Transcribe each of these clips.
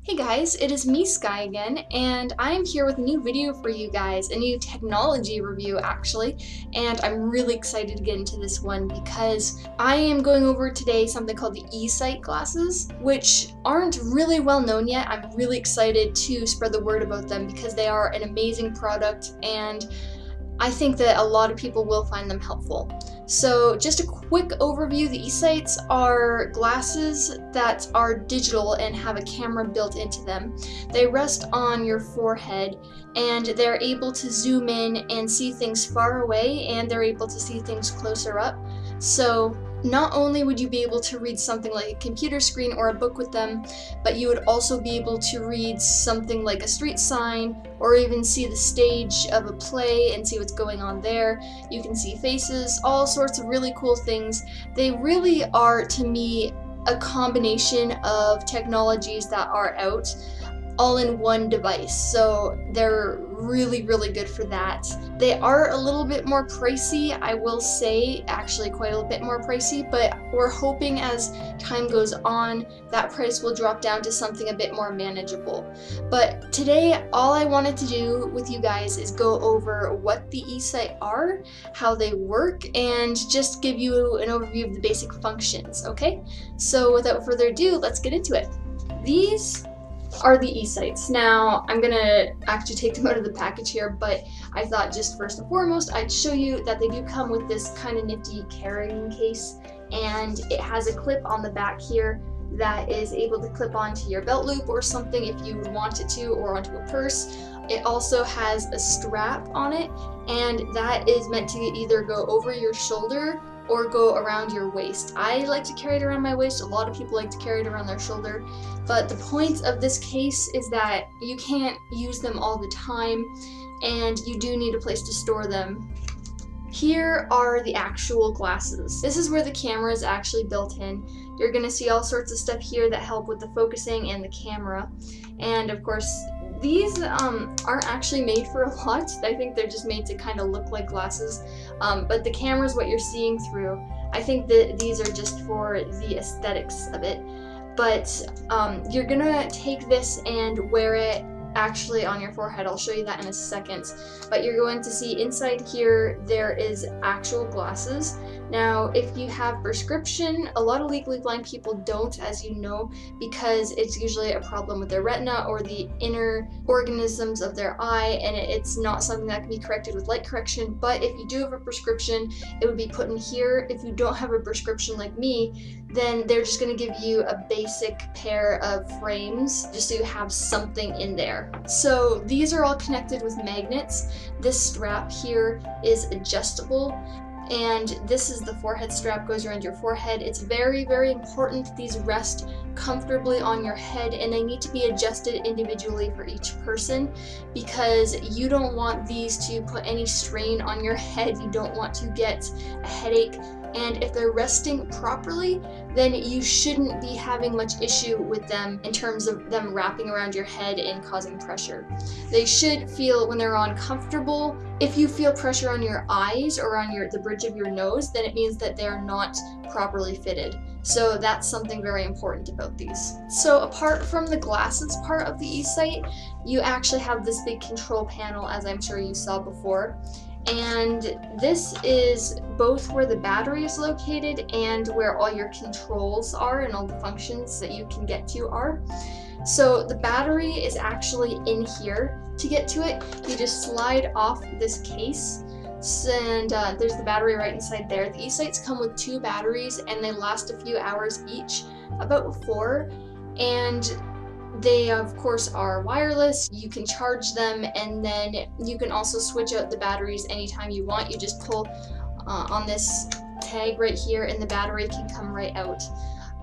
Hey guys, it is me, Sky, again, and I am here with a new video for you guys, a new technology review actually, and I'm really excited to get into this one because I am going over today something called the Esight glasses, which aren't really well known yet. I'm really excited to spread the word about them because they are an amazing product and I think that a lot of people will find them helpful. So just a quick overview, the Esights are glasses that are digital and have a camera built into them. They rest on your forehead and they're able to zoom in and see things far away, and they're able to see things closer up. So not only would you be able to read something like a computer screen or a book with them, but you would also be able to read something like a street sign or even see the stage of a play and see what's going on there. You can see faces, all sorts of really cool things. They really are, to me, a combination of technologies that are out all in one device, so they're really good for that. They are a little bit more pricey, I will say, actually quite a bit more pricey, but we're hoping as time goes on that price will drop down to something a bit more manageable. But today all I wanted to do with you guys is go over what the Esight are, how they work, and just give you an overview of the basic functions, okay? So without further ado, let's get into it. These are the Esights. Now, I'm gonna actually take them out of the package here, but I thought just first and foremost, I'd show you that they do come with this kind of nifty carrying case, and it has a clip on the back here that is able to clip onto your belt loop or something if you would want it to, or onto a purse. It also has a strap on it, and that is meant to either go over your shoulder or go around your waist. I like to carry it around my waist. A lot of people like to carry it around their shoulder. But the point of this case is that you can't use them all the time, and you do need a place to store them. Here are the actual glasses. This is where the camera is actually built in. You're gonna see all sorts of stuff here that help with the focusing and the camera. And of course, these aren't actually made for a lot. I think they're just made to kind of look like glasses. But the camera is what you're seeing through. I think that these are just for the aesthetics of it. But you're gonna take this and wear it actually on your forehead. I'll show you that in a second. But you're going to see inside here there is actual glasses. Now, if you have prescription, a lot of legally blind people don't, as you know, because it's usually a problem with their retina or the inner organisms of their eye, and it's not something that can be corrected with light correction. But if you do have a prescription, it would be put in here. If you don't have a prescription like me, then they're just going to give you a basic pair of frames just so you have something in there. So these are all connected with magnets. This strap here is adjustable, and this is the forehead strap, goes around your forehead. It's very important these rest comfortably on your head, and they need to be adjusted individually for each person because you don't want these to put any strain on your head. You don't want to get a headache. And if they're resting properly, then you shouldn't be having much issue with them in terms of them wrapping around your head and causing pressure. They should feel, when they're on, comfortable. If you feel pressure on your eyes or on the bridge of your nose, then it means that they're not properly fitted. So that's something very important about these. So apart from the glasses part of the Esight, you actually have this big control panel, as I'm sure you saw before. And this is both where the battery is located and where all your controls are and all the functions that you can get to are. So the battery is actually in here. To get to it, you just slide off this case, and there's the battery right inside there. The Esights come with 2 batteries, and they last a few hours each, about 4, and they of course are wireless. You can charge them, and then you can also switch out the batteries anytime you want. You just pull on this tag right here and the battery can come right out.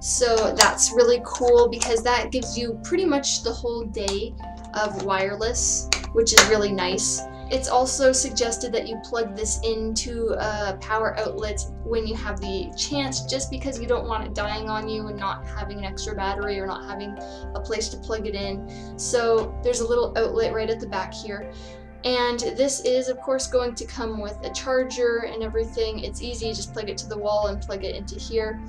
So that's really cool because that gives you pretty much the whole day of wireless, which is really nice. It's also suggested that you plug this into a power outlet when you have the chance, just because you don't want it dying on you and not having an extra battery or not having a place to plug it in. So there's a little outlet right at the back here. And this is of course going to come with a charger and everything. It's easy, just plug it to the wall and plug it into here.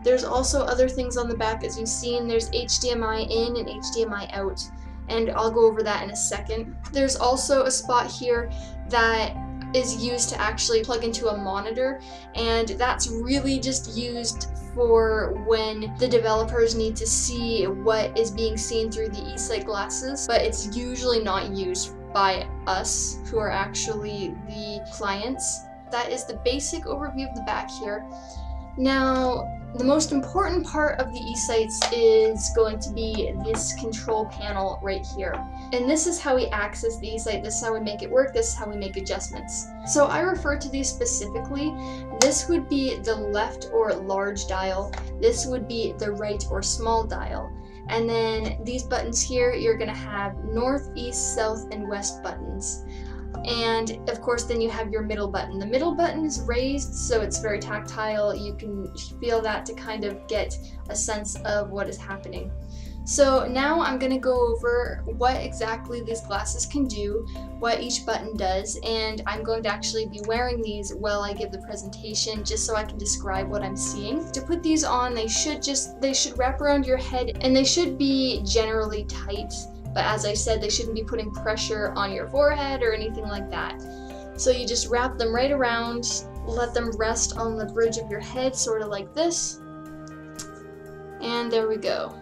There's also other things on the back, as you've seen. There's HDMI in and HDMI out, and I'll go over that in a second. There's also a spot here that is used to actually plug into a monitor, and that's really just used for when the developers need to see what is being seen through the Esight glasses, but it's usually not used by us, who are actually the clients. That is the basic overview of the back here. Now, the most important part of the Esights is going to be this control panel right here. And this is how we access the Esight, this is how we make it work, this is how we make adjustments. So I refer to these specifically. This would be the left or large dial, this would be the right or small dial. And then these buttons here, you're gonna have north, east, south, and west buttons. And of course then you have your middle button. The middle button is raised, so it's very tactile. You can feel that to kind of get a sense of what is happening. So now I'm going to go over what exactly these glasses can do, what each button does, and I'm going to actually be wearing these while I give the presentation just so I can describe what I'm seeing. To put these on, they should wrap around your head, and they should be generally tight. But as I said, they shouldn't be putting pressure on your forehead or anything like that. So you just wrap them right around, let them rest on the bridge of your head, sort of like this. And there we go.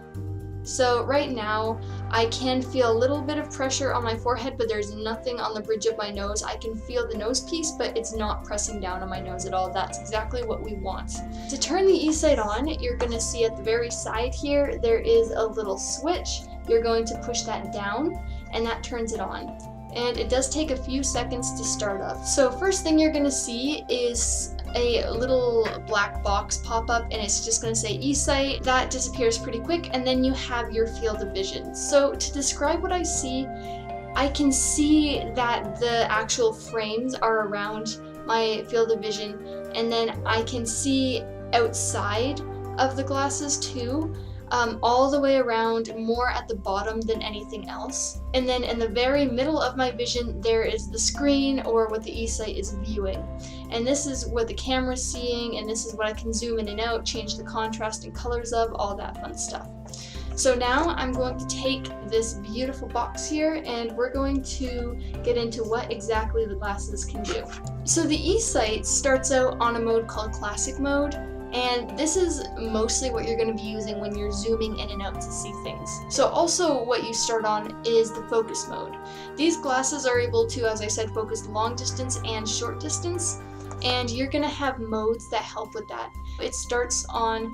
So right now, I can feel a little bit of pressure on my forehead, but there's nothing on the bridge of my nose. I can feel the nose piece, but it's not pressing down on my nose at all. That's exactly what we want. To turn the Esight on, you're gonna see at the very side here, there is a little switch. You're going to push that down, and that turns it on. And it does take a few seconds to start up. So first thing you're gonna see is a little black box pop up, and it's just going to say Esight. That disappears pretty quick, and then you have your field of vision. So to describe what I see, I can see that the actual frames are around my field of vision, and then I can see outside of the glasses too, all the way around, more at the bottom than anything else. And then in the very middle of my vision, there is the screen, or what the Esight is viewing. And this is what the camera's seeing, and this is what I can zoom in and out, change the contrast and colors of, all that fun stuff. So now I'm going to take this beautiful box here, and we're going to get into what exactly the glasses can do. So the Esight starts out on a mode called Classic Mode, and this is mostly what you're going to be using when you're zooming in and out to see things. So also what you start on is the focus mode. These glasses are able to, as I said, focus long distance and short distance, and you're going to have modes that help with that. It starts on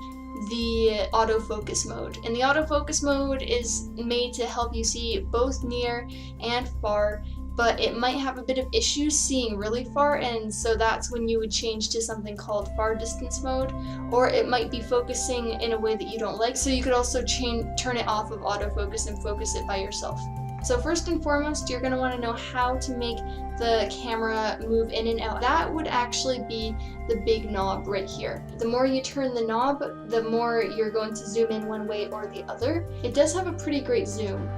the autofocus mode, and the autofocus mode is made to help you see both near and far, but it might have a bit of issues seeing really far, and so that's when you would change to something called far distance mode, or it might be focusing in a way that you don't like, so you could also turn it off of autofocus and focus it by yourself. So first and foremost, you're going to want to know how to make the camera move in and out. That would actually be the big knob right here. The more you turn the knob, the more you're going to zoom in one way or the other. It does have a pretty great zoom.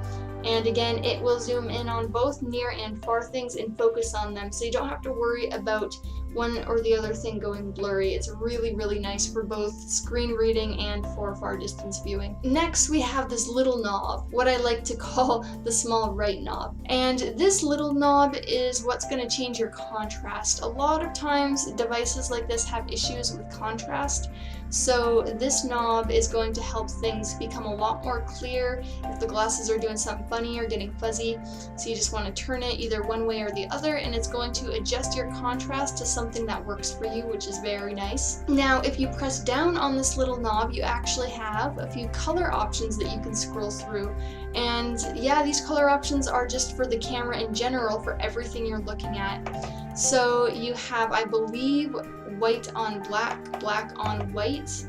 And again, it will zoom in on both near and far things and focus on them, so you don't have to worry about one or the other thing going blurry. It's really, really nice for both screen reading and for far distance viewing. Next, we have this little knob, what I like to call the small right knob. And this little knob is what's going to change your contrast. A lot of times, devices like this have issues with contrast, so this knob is going to help things become a lot more clear if the glasses are doing something funny or getting fuzzy. So you just want to turn it either one way or the other, and it's going to adjust your contrast to something that works for you, which is very nice. Now, if you press down on this little knob, you actually have a few color options that you can scroll through. And yeah, these color options are just for the camera in general, for everything you're looking at. So you have, I believe, white on black, black on white,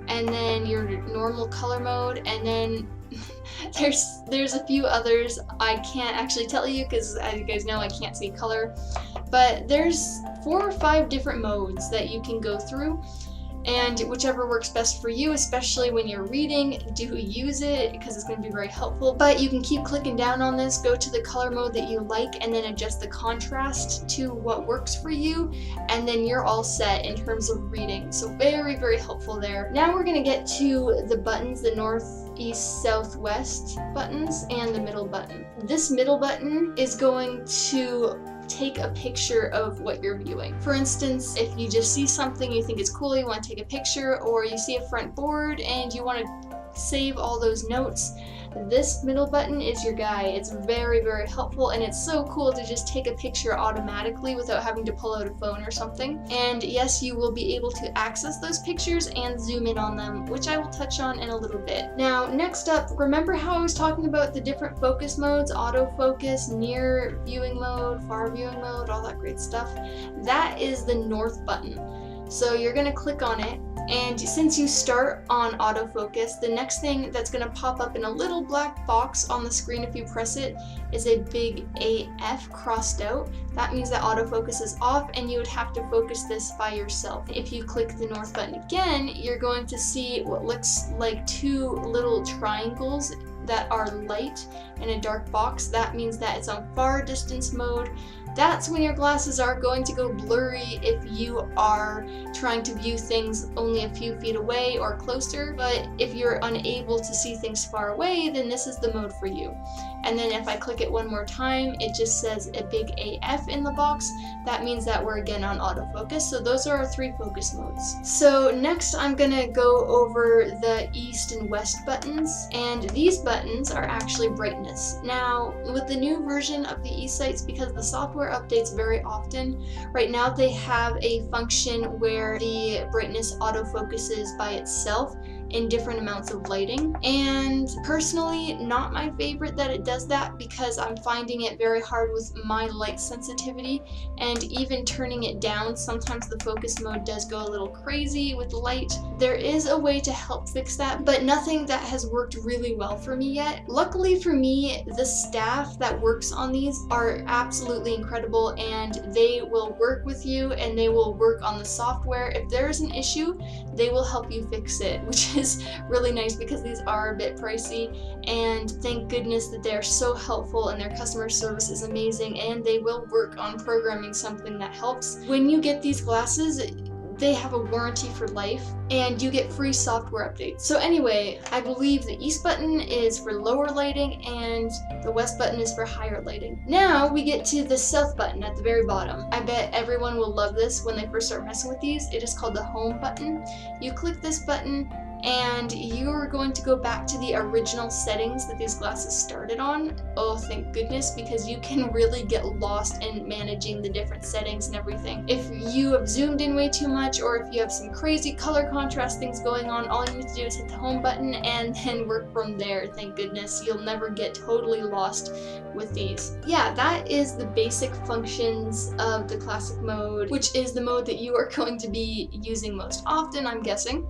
and then your normal color mode, and then there's a few others I can't actually tell you because, as you guys know, I can't see color, but there's 4 or 5 different modes that you can go through. And whichever works best for you, especially when you're reading, do use it because it's going to be very helpful. But you can keep clicking down on this, go to the color mode that you like, and then adjust the contrast to what works for you, and then you're all set in terms of reading. So very, very helpful there. Now we're going to get to the buttons, the north, east, south, west buttons, and the middle button. This middle button is going to take a picture of what you're viewing. For instance, if you just see something you think is cool, you want to take a picture, or you see a front board and you want to save all those notes, this middle button is your guy. It's very, very helpful, and it's so cool to just take a picture automatically without having to pull out a phone or something. And yes, you will be able to access those pictures and zoom in on them, which I will touch on in a little bit. Now, next up, remember how I was talking about the different focus modes, autofocus, near viewing mode, far viewing mode, all that great stuff? That is the north button. So you're going to click on it, and since you start on autofocus, the next thing that's going to pop up in a little black box on the screen if you press it is a big AF crossed out. That means that autofocus is off and you would have to focus this by yourself. If you click the north button again, you're going to see what looks like two little triangles that are light in a dark box. That means that it's on far distance mode. That's when your glasses are going to go blurry if you are trying to view things only a few feet away or closer. But if you're unable to see things far away, then this is the mode for you. And then if I click it one more time, it just says a big AF in the box. That means that we're again on autofocus. So those are our three focus modes. So next I'm gonna go over the east and west buttons. And these buttons are actually brightness. Now, with the new version of the Esights, because the software updates very often, right now they have a function where the brightness autofocuses by itself in different amounts of lighting. And personally, not my favorite that it does that, because I'm finding it very hard with my light sensitivity, and even turning it down, sometimes the focus mode does go a little crazy with light. There is a way to help fix that, but nothing that has worked really well for me yet. Luckily for me, the staff that works on these are absolutely incredible, and they will work with you and they will work on the software. If there's an issue, they will help you fix it, which is really nice because these are a bit pricey, and thank goodness that they're so helpful and their customer service is amazing, and they will work on programming something that helps. When you get these glasses, they have a warranty for life, and you get free software updates. So anyway, I believe the east button is for lower lighting and the west button is for higher lighting. Now we get to the south button at the very bottom. I bet everyone will love this when they first start messing with these. It is called the home button. You click this button and you're going to go back to the original settings that these glasses started on. Oh, thank goodness, because you can really get lost in managing the different settings and everything. If you have zoomed in way too much, or if you have some crazy color contrast things going on, all you need to do is hit the home button and then work from there. Thank goodness, you'll never get totally lost with these. Yeah, that is the basic functions of the classic mode, which is the mode that you are going to be using most often, I'm guessing.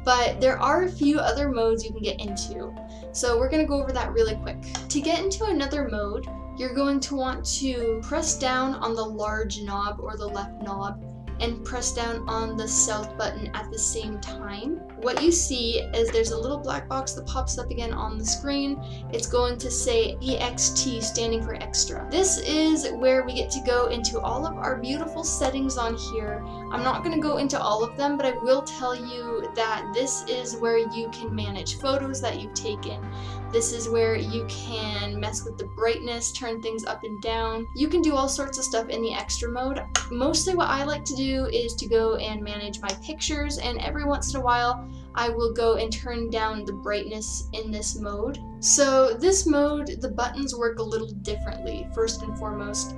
But there are a few other modes you can get into. So we're gonna go over that really quick. To get into another mode, you're going to want to press down on the large knob or the left knob and press down on the south button at the same time. What you see is there's a little black box that pops up again on the screen. It's going to say EXT, standing for extra. This is where we get to go into all of our beautiful settings on here. I'm not going to go into all of them, but I will tell you that this is where you can manage photos that you've taken. This is where you can mess with the brightness, turn things up and down. You can do all sorts of stuff in the extra mode. Mostly what I like to do is to go and manage my pictures, and every once in a while I will go and turn down the brightness in this mode. So this mode, the buttons work a little differently. First and foremost,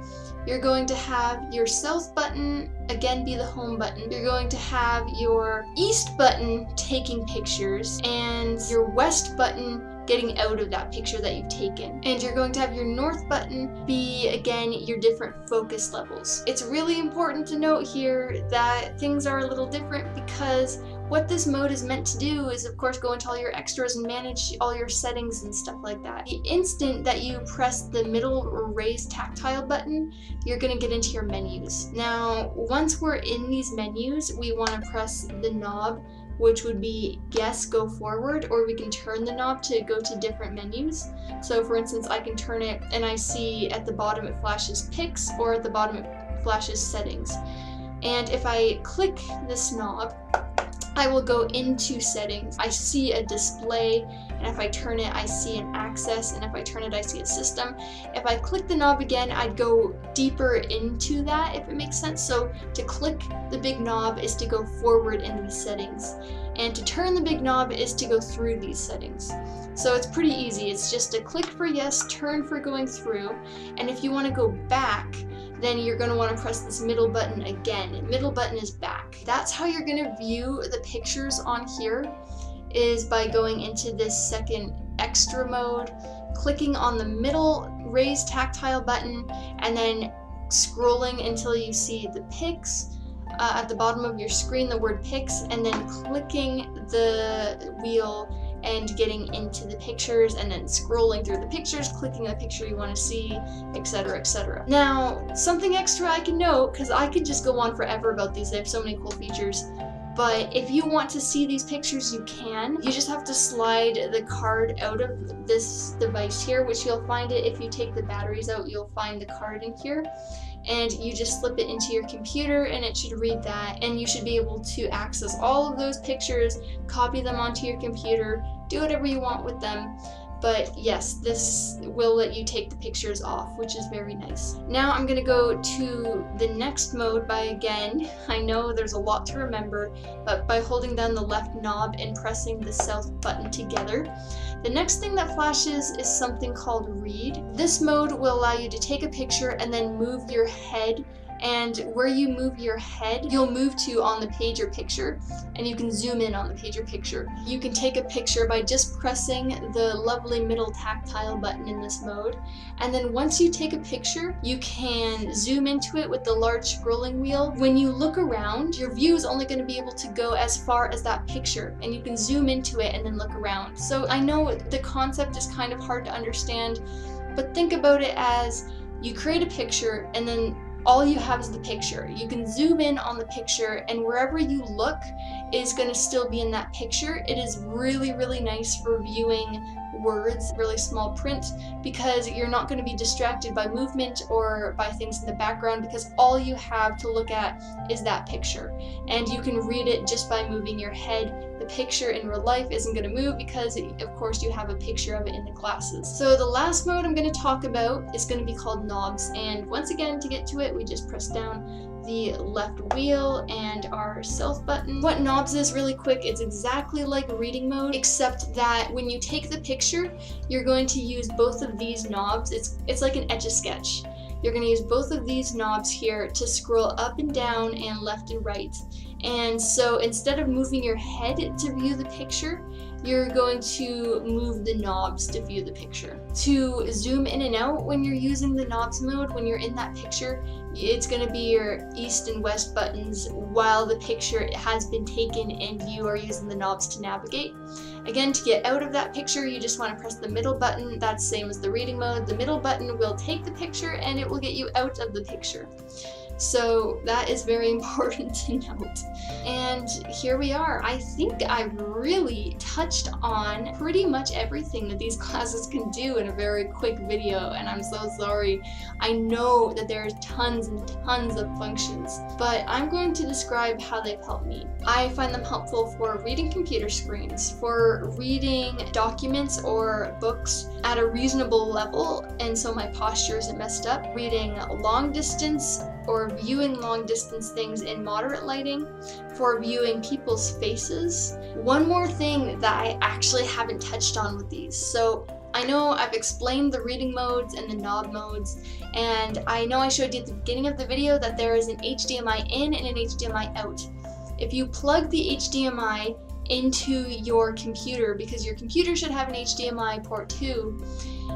you're going to have your south button again be the home button. You're going to have your east button taking pictures and your west button getting out of that picture that you've taken. And you're going to have your north button be, again, your different focus levels. It's really important to note here that things are a little different because What this mode is meant to do is, of course, go into all your extras and manage all your settings and stuff like that. The instant that you press the middle raised tactile button, you're going to get into your menus. Now, once we're in these menus, we want to press the knob, which would be guess go forward, or we can turn the knob to go to different menus. So for instance, I can turn it and I see at the bottom it flashes pics, or at the bottom it flashes settings. And if I click this knob, I will go into settings. I see a display, and if I turn it, I see an access, and if I turn it, I see a system. If I click the knob again, I'd go deeper into that, if it makes sense. So to click the big knob is to go forward in these settings, and to turn the big knob is to go through these settings. So it's pretty easy. It's just a click for yes, turn for going through, and if you want to go back, then you're going to want to press this middle button again. Middle button is back. That's how you're going to view the pictures on here, is by going into this second extra mode, clicking on the middle raised tactile button, and then scrolling until you see the pics at the bottom of your screen, the word pics, and then clicking the wheel and getting into the pictures, and then scrolling through the pictures, clicking the picture you want to see, etc., etc. Now, something extra I can note, because I could just go on forever about these, they have so many cool features, but if you want to see these pictures, you can. You just have to slide the card out of this device here, which you'll find it if you take the batteries out, you'll find the card in here. And you just slip it into your computer and it should read that, and you should be able to access all of those pictures, copy them onto your computer, do whatever you want with them. But yes, this will let you take the pictures off, which is very nice. Now I'm going to go to the next mode by, again, I know there's a lot to remember, but by holding down the left knob and pressing the south button together. The next thing that flashes is something called read. This mode will allow you to take a picture and then move your head, and where you move your head, you'll move to on the page or picture, and you can zoom in on the page or picture. You can take a picture by just pressing the lovely middle tactile button in this mode, and then once you take a picture, you can zoom into it with the large scrolling wheel. When you look around, your view is only going to be able to go as far as that picture, and you can zoom into it and then look around. So I know the concept is kind of hard to understand, but think about it as you create a picture and then all you have is the picture. You can zoom in on the picture, and wherever you look is going to still be in that picture. It is really, really nice for viewing words, really small print, because you're not going to be distracted by movement or by things in the background, because all you have to look at is that picture, and you can read it just by moving your head. The picture in real life isn't going to move because, of course, you have a picture of it in the glasses. So the last mode I'm going to talk about is going to be called knobs, and once again, to get to it, we just press down the left wheel and our self button. What knobs is, really quick, it's exactly like reading mode, except that when you take the picture, you're going to use both of these knobs. It's like an Etch-a-Sketch. You're going to use both of these knobs here to scroll up and down and left and right. And so instead of moving your head to view the picture, you're going to move the knobs to view the picture. To zoom in and out when you're using the knobs mode, when you're in that picture, it's going to be your east and west buttons while the picture has been taken and you are using the knobs to navigate. Again, to get out of that picture, you just want to press the middle button. That's the same as the reading mode. The middle button will take the picture and it will get you out of the picture. So that is very important to note. And here we are. I think I really touched on pretty much everything that these classes can do in a very quick video, and I'm so sorry. I know that there's tons and tons of functions, but I'm going to describe how they've helped me. I find them helpful for reading computer screens, for reading documents or books at a reasonable level, and so my posture isn't messed up, reading long distance or viewing long distance things in moderate lighting, for viewing people's faces. One more thing that I actually haven't touched on with these. So I know I've explained the reading modes and the knob modes, and I know I showed you at the beginning of the video that there is an HDMI in and an HDMI out. If you plug the HDMI into your computer, because your computer should have an HDMI port too,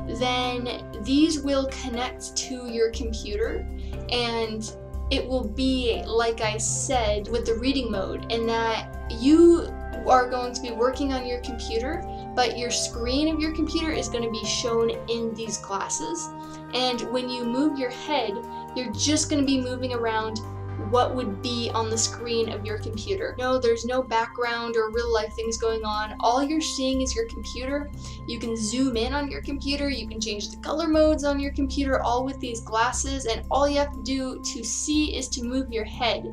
then these will connect to your computer, and it will be like I said with the reading mode, in that you are going to be working on your computer, but your screen of your computer is going to be shown in these glasses. And when you move your head, you're just going to be moving around what would be on the screen of your computer. No, there's no background or real life things going on. All you're seeing is your computer. You can zoom in on your computer, you can change the color modes on your computer, all with these glasses, and all you have to do to see is to move your head.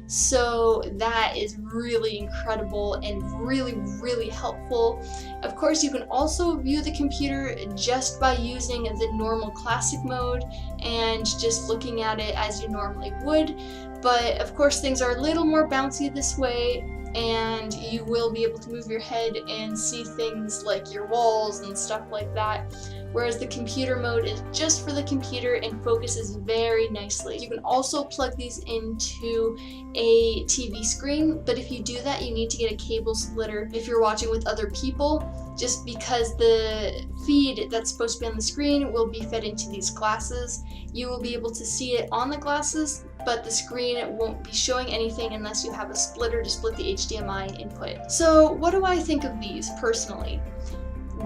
So that is really incredible and really, really helpful. Of course, you can also view the computer just by using the normal classic mode and just looking at it as you normally would. But of course, things are a little more bouncy this way, and you will be able to move your head and see things like your walls and stuff like that. Whereas the computer mode is just for the computer and focuses very nicely. You can also plug these into a TV screen, but if you do that, you need to get a cable splitter if you're watching with other people, just because the feed that's supposed to be on the screen will be fed into these glasses. You will be able to see it on the glasses, but the screen won't be showing anything unless you have a splitter to split the HDMI input. So what do I think of these personally?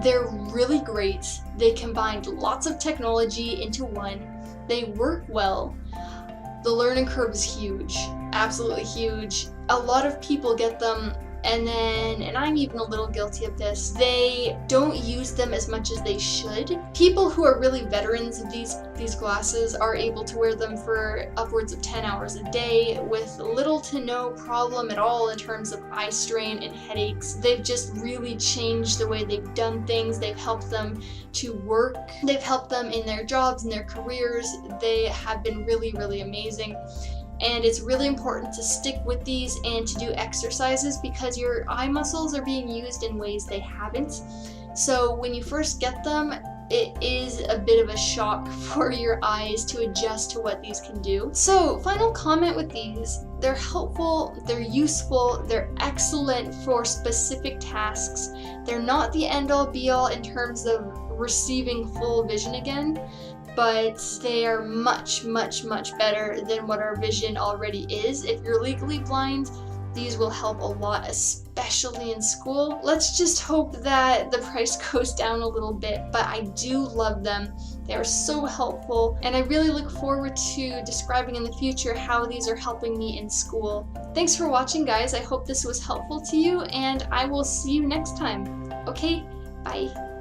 They're really great. They combined lots of technology into one. They work well. The learning curve is huge, absolutely huge. A lot of people get them and I'm even a little guilty of this, they don't use them as much as they should. People who are really veterans of these glasses are able to wear them for upwards of 10 hours a day with little to no problem at all in terms of eye strain and headaches. They've just really changed the way they've done things. They've helped them to work. They've helped them in their jobs and their careers. They have been really, really amazing. And it's really important to stick with these and to do exercises because your eye muscles are being used in ways they haven't. So when you first get them, it is a bit of a shock for your eyes to adjust to what these can do. So final comment with these, they're helpful, they're useful, they're excellent for specific tasks. They're not the end-all be-all in terms of receiving full vision again, but they are much, much, much better than what our vision already is. If you're legally blind, these will help a lot, especially in school. Let's just hope that the price goes down a little bit, but I do love them. They are so helpful, and I really look forward to describing in the future how these are helping me in school. Thanks for watching, guys. I hope this was helpful to you, and I will see you next time. Okay, bye.